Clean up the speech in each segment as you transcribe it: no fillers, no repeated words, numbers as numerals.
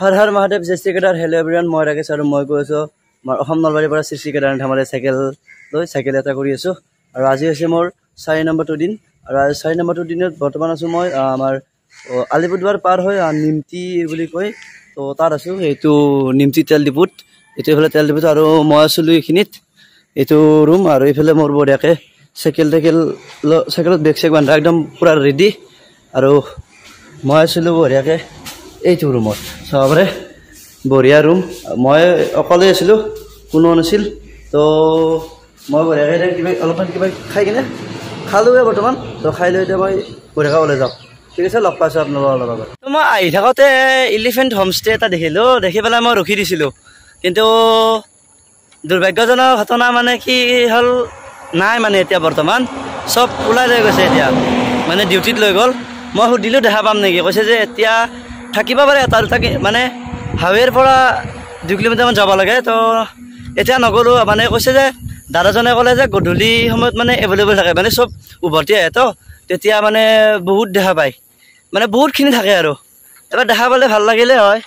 হৰ হৰ মহাদেৱ জয় Shri Kedar hello' everyone মই ৰাকেশ আৰু মই কৈ আছোঁ মই অসম নলবাৰীৰ পৰা শ্ৰী কেদাৰ ধামালে চাইকেল এটা কৰি আছোঁ আৰু আজি হৈছে মোৰ 4 নম্বৰটো দিন আৰু আজি 4 নম্বৰটো দিনত বৰ্তমান আছোঁ মই আমাৰ আলিপুৰদুৱাৰ পাৰ হৈ নিমতি বুলি কয় তো তাত আছোঁ এইটো নিমতি তেল ডিপুত এইটো এইফালে তেল ডিপুত আৰু মই আছিলোঁ এইখিনিত এইটো ৰুম আৰু এইফালে মোৰ বঢ়িয়াকৈ চাইকেলত বেগ চেক বান্ধা একদম পূৰা ৰেডি আৰু মই আছিলোঁ বঢ়িয়াকৈ এইটো ৰুমত চাব পাৰে বঢ়িয়া ৰুম মই অকলে আছিলোঁ কোনো নাছিল তো মই বঢ়িয়াকৈ অলপমান কিবা খাই কিনে খালোঁৱে বৰ্তমান তো খাই লৈ এতিয়া মই বঢ়িয়াকৈ ওলাই যাওঁ ঠিক আছে লগ পাইছোঁ আপোনালোকৰ অলপ আগত তো মই আহি থাকোঁতে এলিফেণ্ট হোমষ্টে এটা দেখিলোঁ দেখি পেলাই মই ৰখি দিছিলোঁ কিন্তু দুৰ্ভাগ্যজনক ঘটনা মানে কি হ'ল নাই মানে এতিয়া বৰ্তমান চব ওলাই লৈ গৈছে এতিয়া মানে ডিউটিত লৈ গ'ল মই সুধিলোঁ দেখা পাম নেকি কৈছে যে এতিয়া থাকিব পাৰে এটা দুটা মানে হাৱেৰ পৰা 2 কিলোমিটাৰমান যাব লাগে তো এতিয়া নগ'লোঁ মানে কৈছে যে দাদাজনে ক'লে যে গধূলি সময়ত মানে এভেইলেবল থাকে মানে চব উভতি আহে তো তেতিয়া মানে বহুত দেখা পায় মানে বহুতখিনি থাকে আৰু এবাৰ দেখা পালে ভাল লাগিলে হয়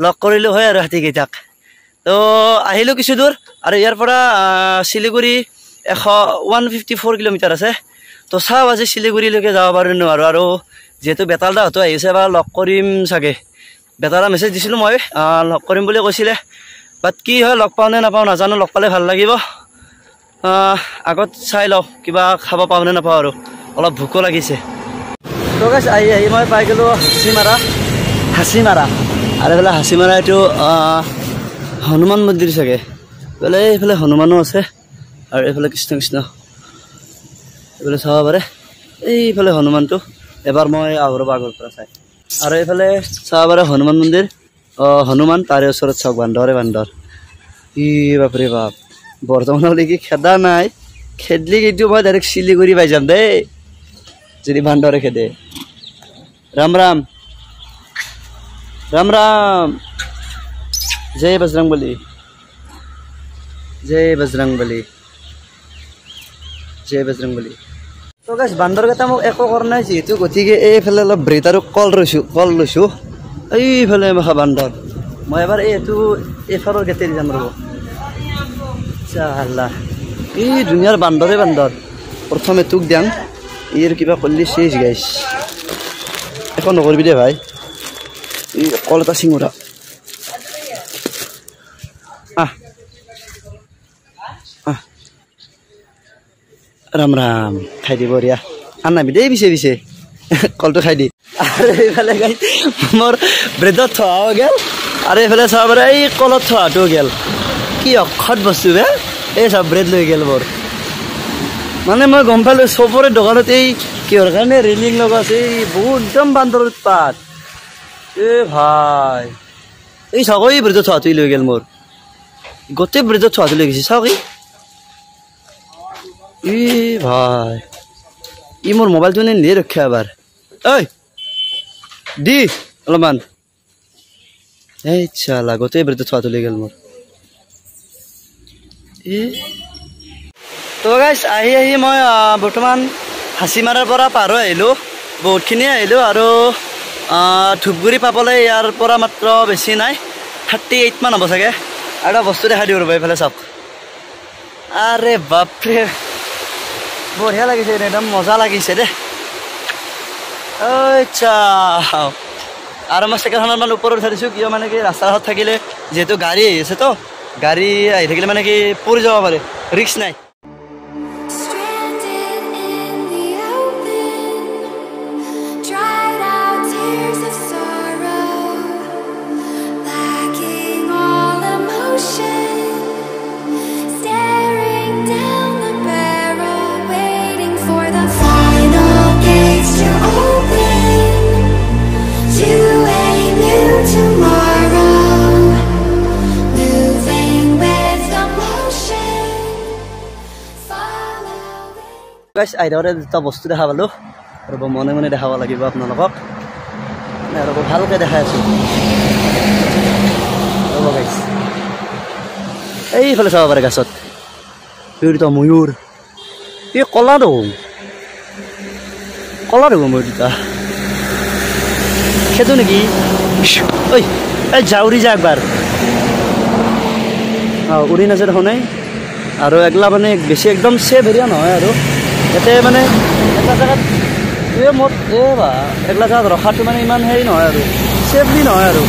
লগ কৰিলোঁ হয় আৰু হাতীকেইটাক তো আহিলোঁ কিছু দূৰ আৰু ইয়াৰ পৰা শিলিগুৰি 154 কিলোমিটাৰ আছে তো চাওঁ আজি শিলিগুৰিলৈকে যাব পাৰোঁ নোৱাৰোঁ আৰু যিহেতু বেতালদাহঁতো আহিছে বা লগ কৰিম চাগে বেতালা মেছেজ দিছিলোঁ মই লগ কৰিম বুলি কৈছিলে বাট কি হয় লগ পাওঁ নে নাপাওঁ নাজানো লগ পালে ভাল লাগিব আগত চাই লওঁ কিবা খাব পাওঁ নে নাপাওঁ আৰু অলপ ভোকো লাগিছে তো গাইছ আহি মই পাই গ'লোঁ হাচিমাৰা আৰু এইফালে হাচিমাৰা এইটো হনুমান মন্দিৰ চাগে এইফালে এইফালে হনুমানো আছে আৰু এইফালে কৃষ্ণ এইফালে চাব পাৰে এইফালে হনুমানটো এবাৰ মই আগৰ পৰা চাই আৰু এইফালে চাব পাৰে হনুমান মন্দিৰ হনুমান তাৰে ওচৰত চাওক বান্দৰ ই বাপৰে বাপ বৰ্তমানলৈকে খেদা নাই খেদলি কিন্তু মই ডাইৰেক্ট শিলিগুৰি পাই যাম দেই যদি বান্দৰে খেদে ৰাম ৰাম ৰাম ৰাম জয় বজৰংবলী তো গাইছ বান্দৰকেইটা মোক একো কৰা নাই যিহেতু গতিকে এইফালে অলপ ব্ৰেড আৰু কল লৈছোঁ এইফালে বান্দৰ মই এবাৰ এইফালৰ গেটেদি যাম ৰ'ব চাল্লা এই ধুনীয়াৰ বান্দৰ প্ৰথমে তোক দিয়াম ইয়াৰ কিবা কৰিলি চেচ গাইছ একো নকৰিবি দে ভাই এই কল এটা চিঙুৰা ৰাম ৰাম খাই দিব বঢ়িয়া আনাবি দেই পিছে কলটো খাই দি আৰু এইফালে গাই মোৰ ব্ৰেডত থোৱাও গেল আৰু এইফালে চাব পাৰে এই কলত থোৱাটোও গেল কি অক্ষত বস্তু বে এই চাব ব্ৰেড লৈ গেল মোৰ মানে মই গম পালোঁ চবৰে দোকানত এই কিহৰ কাৰণে ৰেলিং লগা আছে এই বহুত একদম বান্দৰ উৎপাত ভাই এই চাওক এই ব্ৰেডত থোৱাটো লৈ গেল মোৰ গোটেই ব্ৰেডত থোৱাটো লৈ গৈছে চাওক ভাই ই মোৰ মোবাইলটো নিলে ৰক্ষা এবাৰ ঐ দি অলপমান এই চালা গোটেই ব্ৰেডত থোৱাটো লৈ গ'ল মোৰ তো গাইছ আহি মই বৰ্তমান হাচিমাৰাৰ পৰা পাৰ হৈ আহিলোঁ বহুতখিনি আহিলোঁ আৰু ধূপগুৰি পাবলৈ ইয়াৰ পৰা মাত্ৰ বেছি নাই 38 মান হ'ব চাগে আৰু এটা বস্তু দেখাই দিওঁ ৰ'ব এইফালে চাওক আৰে বাপৰে বঢ়িয়া লাগিছে একদম মজা লাগিছে দেই চাও আৰু মই চাইকেলখনত মানে ওপৰত উঠাই দিছোঁ কিয় মানে কি ৰাস্তাঘাট থাকিলে যিহেতু গাড়ী আহি আছে তো গাড়ী আহি থাকিলে মানে কি পৰি যাব পাৰে ৰিস্ক নাই গাইছ আইদাৰে দুটা বস্তু দেখা পালোঁ ৰ'ব মনে দেখাব লাগিব আপোনালোকক ৰ'ব ভালকৈ দেখাই আছোঁ ৰ'ব গাইছ এইফালে চাব পাৰে গাছত দুটা ময়ূৰ এই কলা দেখোন ময়ূৰ দুটা খেদো নেকি ঐ এই যা উৰি যা একবাৰ উৰি নাযায় দেখোন আৰু এগলা মানে বেছি একদম ছেফ এৰিয়া নহয় আৰু ইয়াতে মানে এটা জেগাত মোৰ বা এগলা জেগাত ৰখাটো মানে ইমান হেৰি নহয় আৰু ছেফলি নহয় আৰু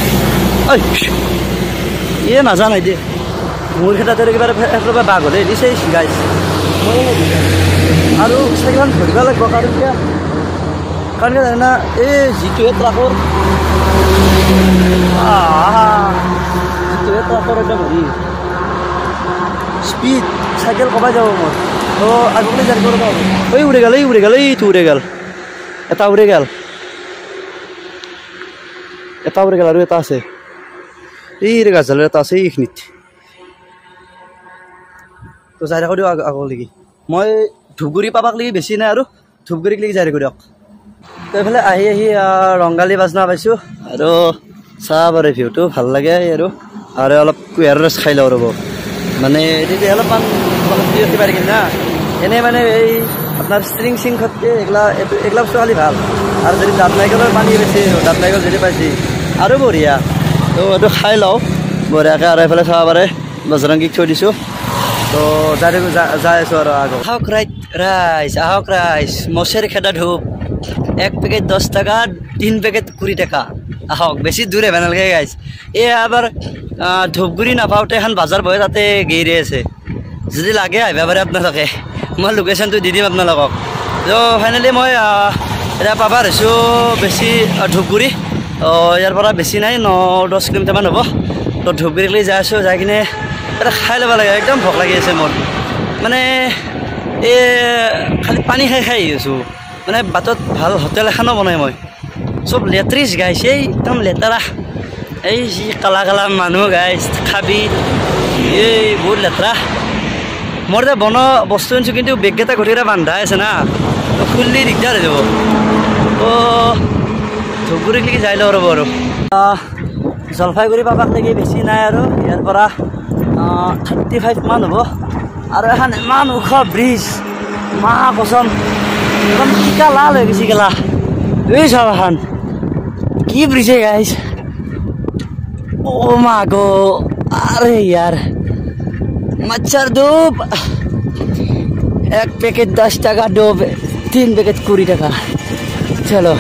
নাজানাই দে মোৰ ক্ষেত্ৰত কিবা একেবাৰে বাঘ হ'লে দিছে গাইছ আৰু চাইকেলখন ধৰিব লাগিব কাৰণ কি জানা এই যিটোৱে ট্ৰাকৰ একদম হেৰি স্পীড চাইকেল কমাই যাব মোৰ আগলৈ জাৰি কৰিব হ'ব উৰি গ'ল এইটো উৰি গ'ল এটা উৰি গ'ল আৰু এটা আছে এই গাছডালৰ এটা আছে এইখিনিত তো যাই থাকোঁ দিয়ক আগলৈকে মই ধূপগুৰি পাবাক লাগি বেছি নাই আৰু ধূপগুৰিক লাগি যাই থাকোঁ দিয়ক তো এইফালে আহি ৰংগালী বাজনা পাইছোঁ আৰু চাহ বাৰু ভিউটো ভাল লাগে আৰু অলপ কুঁহিয়াৰ ৰস খাই লওঁ ৰ'ব মানে তেতিয়া অলপমান কিবা থাকিম না এনেই মানে এই আপোনাৰ ষ্ট্ৰিং খতকৈ এইগিলা বস্তু খালি ভাল আৰু যদি দাঁত নাৰিকলৰ পানী বেছি দাঁত নাৰিকল যদি পাইছে আৰু বঢ়িয়া তো এইটো খাই লওঁ বঢ়িয়াকৈ আৰু এইফালে চাব পাৰে বজৰংগীক থৈ দিছোঁ তো যাই আছোঁ আৰু আহক ৰাইজ মছেৰ খেদা ধূপ 1 পেকেট 10 টাকা 3 পেকেট 20 টাকা আহক বেছি দূৰে ভাল নালাগে গাইছ এই আবাৰ ধূপগুৰি নাপাওঁতে এখন বাজাৰ বহে তাতে গেইৰে আছে যদি লাগে আহিব পাৰে আপোনালোকে মই লোকেশ্যনটো দি দিম আপোনালোকক তো ফাইনেলি মই এতিয়া পাব আহিছোঁ বেছি ধূপগুৰি ইয়াৰ পৰা বেছি নাই 9-10 কিলোমিটাৰমান হ'ব তো ধূপগুৰিলৈ যাই আছোঁ যাই কিনে এটা খাই ল'ব লাগে একদম ভোক লাগি আছে মোৰ মানে এই খালি পানী খাই আহি আছোঁ মানে বাটত ভাল হোটেল এখনো বনাই মই চব লেট্ৰিছ গাইছ একদম লেতেৰা এই যি কালা মানুহ গাইছ খাবি এই বহুত লেতেৰা মোৰ এতিয়া বন বস্তু আনিছোঁ কিন্তু বেগকেইটা গোটেইকেইটা বান্ধাই আছে না তো খুলিলে দিগদাৰ হৈ যাব তো ধূপগুৰিক লাগি যাই লওঁ ৰ'ব আৰু জলপাইগুৰি পাবাক লাগি বেছি নাই আৰু ইয়াৰ পৰা 35 মান হ'ব আৰু এখন ইমান ওখ ব্ৰিজ মা কচম একদম টিকা লাল হৈ গৈছে গেলা এই চাব এখন কি ব্ৰিজে গাইছ ओ माँ गो अरे यार मच्छर धूप 1 पैकेट 10 টাকা डोब 3 पैकेट 20 টাকা चलो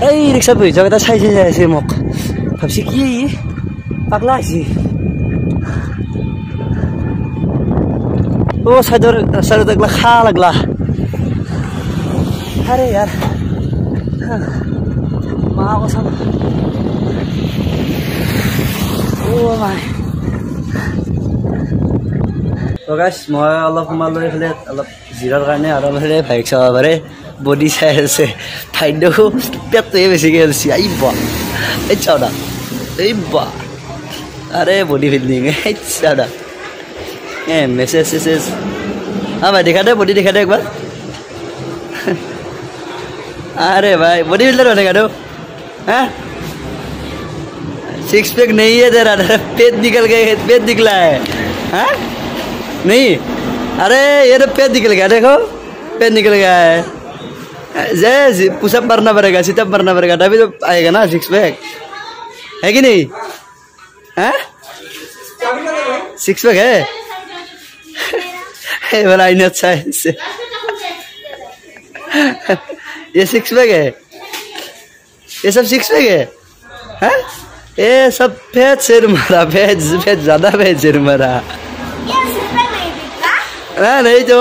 अरे रिक्शा बहि जगह चाइसे मक भाबसी कि पागला आइसि ओ साइड तकला खा लगला अरे यार माँ कसम ओ माय तो गाइस मैं अलप सोमालो এইফালে অলপ জিৰাৰ কাৰণে আৰু এইফালে ভাইক চাব পাৰে বডি চাই আছে ফাইডো পেটটোৱে বেছিকৈ আছে আই বা এই চাওদা এই বা আরে বডি ফিল্ডিং এই চাওদা মেসেজ हाँ भाई दिखा दे बॉडी दिखा दे एक बार अरे भाई बॉडी बिल्डर बनेगा तो हैं 6 पैक नहीं है तेरा पेट निकल गए पेट निकला है हैं नहीं अरे ये तो पेट निकल गया देखो पेट निकल गया है जय पुशअप मारना पड़ेगा सिटअप मारना पड़ेगा तभी तो आएगा ना 6 पैक है कि नहीं हैं 6 पैक है बड़ा इन अच्छा है इससे ये 6 पैक है ये सब 6 पैक है हैं ये सब पेट से मारा पेट ज्यादा पेट से मारा नहीं तो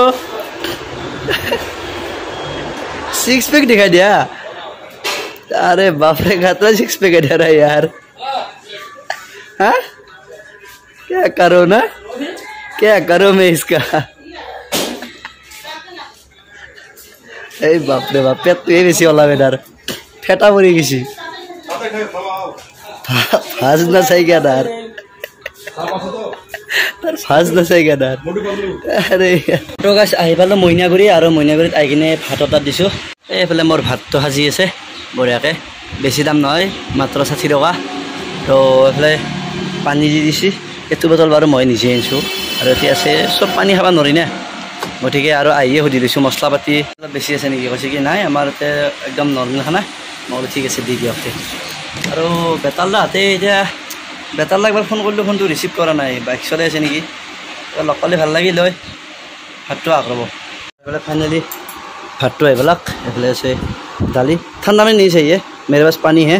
6 पैक दिखा दिया अरे बाप रे खतरा 6 पैक है रहा यार हाँ क्या करो ना क्या करो मैं इसका এই বাপ রে বাপ পেট তুই বেশি ওলা বেটার ফেটা পড়ে গেছি ফাজ না চাই কেদার তার ফাজ না চাই কেদার আরে তো গাইস আহি পালো মইনাগুৰি আৰু মইনাগুৰিত আহি কিনে ভাত এটা দিছোঁ এইফালে মোৰ ভাতটো সাজি আছে বঢ়িয়াকৈ বেছি দাম নহয় মাত্ৰ 60 টকা তো এইফালে পানী দি দিছি এইটো বটল বাৰু মই নিজে আনিছোঁ আৰু এতিয়া আছে চব পানী খাব নোৱাৰি না গতিকে আৰু আহিয়ে সুধি লৈছোঁ মছলা পাতি অলপ বেছি আছে নেকি কৈছে কি নাই আমাৰ ইয়াতে একদম নৰ্মেল খানা মই বোলো ঠিক আছে দি দিয়ক আৰু বেতালদা হাতে এতিয়া বেতালদা একবাৰ ফোন কৰিলোঁ ফোনটো ৰিচিভ কৰা নাই বাইক চলাই আছে নেকি লগ পালে ভাল লাগিল হয় ভাতটো আগ ৰ'ব এইফালে ফাইনেলি ভাতটো এইবিলাক এইফালে আছে দালি ঠাণ্ডা মানে নিছে ইয়ে মেৰে পাছ পানী হে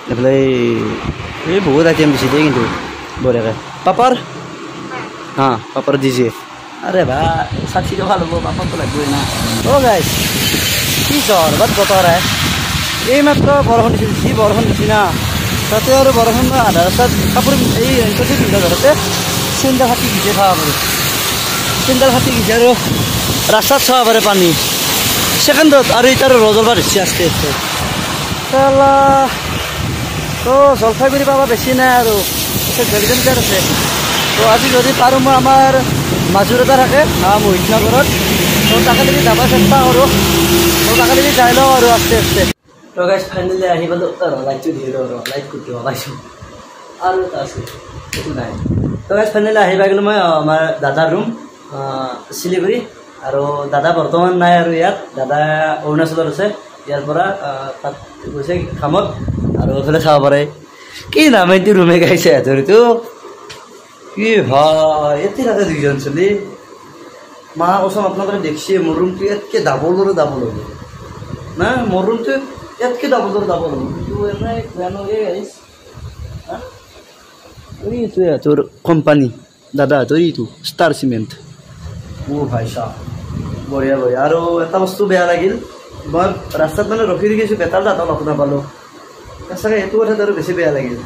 এইফালে এই বহুত আইটেম দিছে দেই কিন্তু বঢ়িয়াকৈ পাপাৰ हाँ पापड़ दीजिए अरे भाई 60 का लोगो पापड़ तो लग गए ना ओ गाइस की सर बात बता रहा है ये मात्र बरहन जी बरहन दिना ताते और बरहन आधा रास्ता कापड़ এই এনকতে পিন্ধা ধরতে সেন্ডাল হাতি গিয়ে খাওয়া পড়ে সেন্ডাল হাতি গিয়ে আর রাস্তা খাওয়া পড়ে পানি সেকেন্ডত আর এটার রজল বার হচ্ছে আস্তে আস্তে শালা তো জলপাইগুড়ি পাবা বেশি না আর কিলোমিটার আছে তো আজি যদি পাৰোঁ মই আমাৰ মাজুৰ এটা থাকে মহিতনগৰত তো তাকে যদি যাব চেষ্টা কৰোঁ তো তাকে যদি যাই লওঁ আৰু আস্তে আস্তে তো গাইজ ফাইনেলি আহি পালোঁ লাইটটো দি লওঁ লাইট কুটি পাইছোঁ আৰু এটা আছে সেইটো নাই তো গাইজ ফাইনেলি আহি পাই গ'লোঁ মই আমাৰ দাদাৰ ৰুম শিলিগুৰি আৰু দাদা বৰ্তমান নাই আৰু ইয়াত দাদা অৰুণাচলত আছে ইয়াৰ পৰা তাত গৈছে কামত আৰু এইফালে চাব পাৰে কি নাম এইটো ৰুমে গাইছে ধৰিতো কি ভাই এতে রাতে দুইজন চলি মা কসম আপনারা দেখছি মোর রুমটো এতকে ডাবল না মোর রুমটো এতকে ডাবল কিন্তু এনে কেন গাইস হ্যাঁ ওই তো তোর কোম্পানি দাদা তোর তো স্টার সিমেন্ট ও ভাই সাহ বঢ়িয়া আৰু এটা বস্তু বেয়া লাগিল মই ৰাস্তাত মানে ৰখি দিছো বেতাল দাঁত লগ নাপালোঁ সঁচাকৈ এইটো কথাত আৰু বেছি বেয়া লাগিল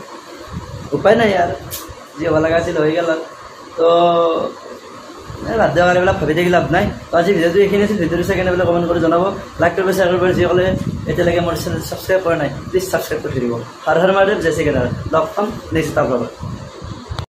উপায় নাই ইয়াৰ যি হ'ব লগা আছিল হৈ গ'ল তো বাদ দিয়া এইবিলাক ভাবি থাকি লাভ নাই তো আজি ভিডিঅ'টো এইখিনি আছিল ভিডিঅ'টো চাই কেনে বোলে কমেণ্ট কৰি জনাব লাইক কৰিব শ্বেয়াৰ কৰিব যিসকলে এতিয়ালৈকে মোৰ চেনেল ছাবস্ক্ৰাইব কৰা নাই প্লিজ ছাবস্ক্ৰাইব কৰি দিব হৰ হৰ মহাদেৱ জয় শ্ৰী গণেশ লগ পাম নেক্সট এটা ব্লগত